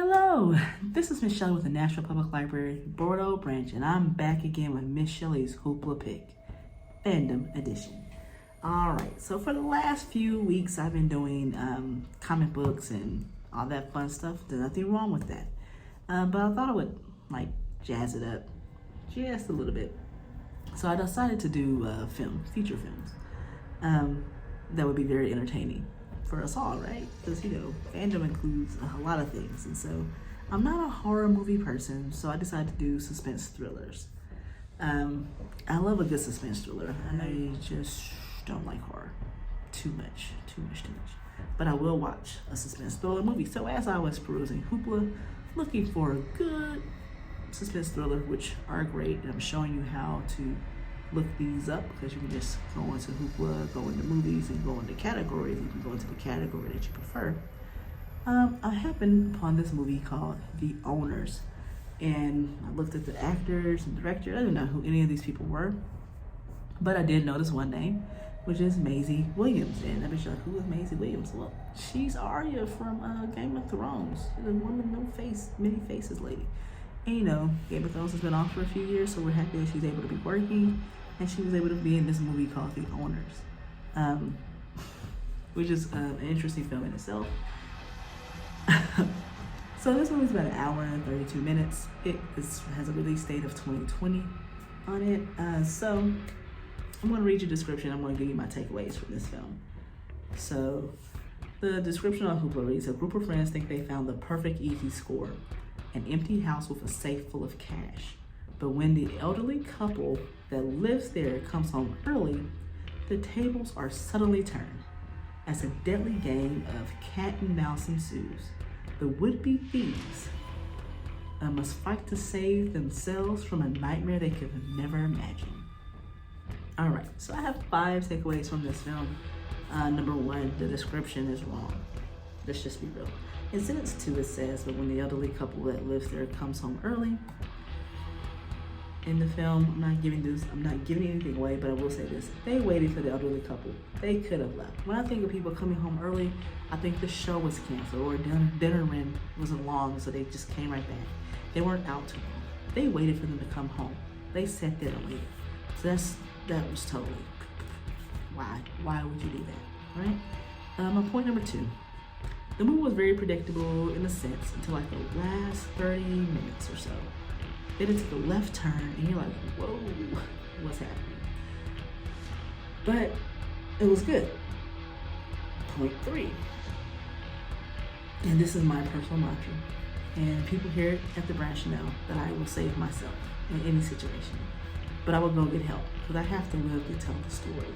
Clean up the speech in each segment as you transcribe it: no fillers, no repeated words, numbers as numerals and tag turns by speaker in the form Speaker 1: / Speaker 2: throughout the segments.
Speaker 1: Hello, this is Miss Shelly with the National Public Library, Bordeaux Branch, and I'm back again with Miss Shelly's Hoopla Pick, Fandom Edition. Alright, so for the last few weeks I've been doing comic books and all that fun stuff. There's nothing wrong with that. But I thought I would jazz it up just a little bit. So I decided to do feature films. That would be very entertaining for us all, right? Because fandom includes a lot of things, and so I'm not a horror movie person, so I decided to do suspense thrillers. I love a good suspense thriller. I just don't like horror too much. But I will watch a suspense thriller movie. So as I was perusing Hoopla, looking for a good suspense thriller, which are great, and I'm showing you how to look these up, because you can just go into Hoopla, go into movies, and go into categories. You can go into the category that you prefer. I happened upon this movie called The Owners, and I looked at the actors and director. I didn't know who any of these people were, but I did notice one name, which is Maisie Williams. And I was like, who is Maisie Williams? Well, she's Arya from Game of Thrones. She's a woman, no face, many faces lady. And Game of Thrones has been off for a few years, so we're happy that she's able to be working, and she was able to be in this movie called The Owners, which is an interesting film in itself. So this movie's about an hour and 32 minutes. It has a release date of 2020 on it. So I'm going to read your description. I'm going to give you my takeaways from this film. So the description on Hoopla reads: a group of friends think they found the perfect easy score, an empty house with a safe full of cash. But when the elderly couple that lives there comes home early, the tables are suddenly turned. As a deadly game of cat and mouse ensues, the would-be thieves must fight to save themselves from a nightmare they could never imagine. All right, so I have 5 takeaways from this film. Number 1, the description is wrong. Let's just be real. In sentence 2, it says, but when the elderly couple that lives there comes home early. In the film, I'm not giving anything away, but I will say this: they waited for the elderly couple. They could have left. When I think of people coming home early, I think the show was canceled, or dinner run wasn't long, so they just came right back. They weren't out too long. They waited for them to come home. They sat there and waited. So that was totally, why would you do that, right? My point number 2. The movie was very predictable in a sense until like the last 30 minutes or so. Then it took a left turn, and you're like, whoa, what's happening? But it was good. Point 3. And this is my personal mantra, and people here at the branch know that I will save myself in any situation. But I will go get help, because I have to live to tell the story.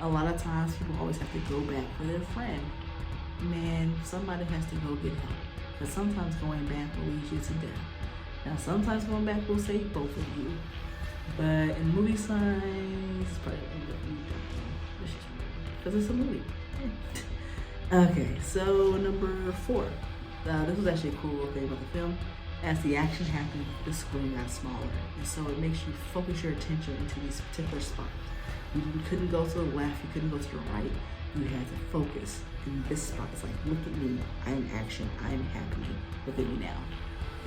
Speaker 1: A lot of times people always have to go back for their friend. Man, somebody has to go get help, because sometimes going back will lead you to death. Now, sometimes going back will save both of you, but in movie signs, probably because it's a movie. Okay, so number 4. This was actually a cool little thing about the film. As the action happened, the screen got smaller, and so it makes you focus your attention into these particular spots. You couldn't go to the left, you couldn't go to the right. You had to focus in this spot. It's like, look at me, I am action, I am happening, look at me now.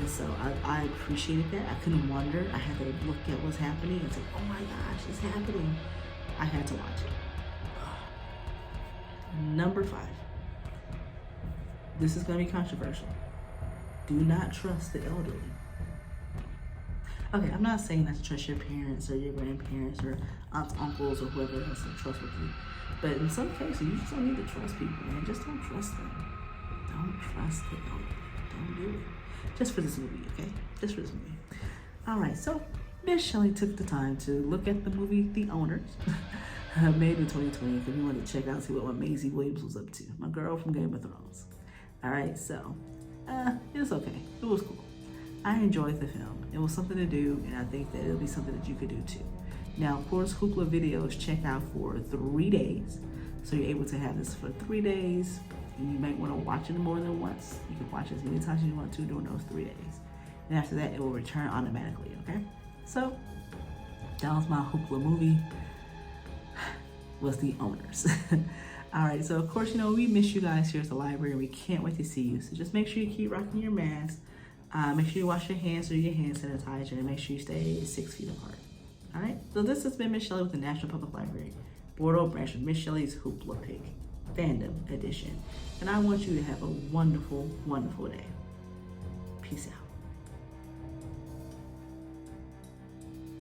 Speaker 1: And so I appreciated that. I couldn't wonder. I had to look at what's happening and say, oh my gosh, it's happening. I had to watch it. Number 5. This is going to be controversial. Do not trust the elderly. Okay, I'm not saying not to trust your parents or your grandparents or aunts, uncles, or whoever else to trust with you. But in some cases, you just don't need to trust people, man. Just don't trust them. Don't trust the elderly. Don't do it. Just for this movie, okay? Just for this movie. All right, so Miss Shelly took the time to look at the movie The Owners, made in 2020, if you wanted to check out and see what Maisie Williams was up to. My girl from Game of Thrones. All right, so it was okay. It was cool. I enjoyed the film. It was something to do, and I think that it'll be something that you could do too. Now, of course, Hoopla videos check out for 3 days. So you're able to have this for 3 days. And you might want to watch it more than once. You can watch it as many times as you want to during those 3 days. And after that, it will return automatically, okay? So that was my Hoopla movie, was The Owners. All right, so of course, you know, we miss you guys here at the library. We can't wait to see you. So just make sure you keep rocking your mask. Make sure you wash your hands or your hand sanitizer, and make sure you stay 6 feet apart. All right, so this has been Miss Shelly with the National Public Library, Bordeaux branch of Miss Shelly's Hoopla Pick, Fandom Edition. And I want you to have a wonderful, wonderful day. Peace out.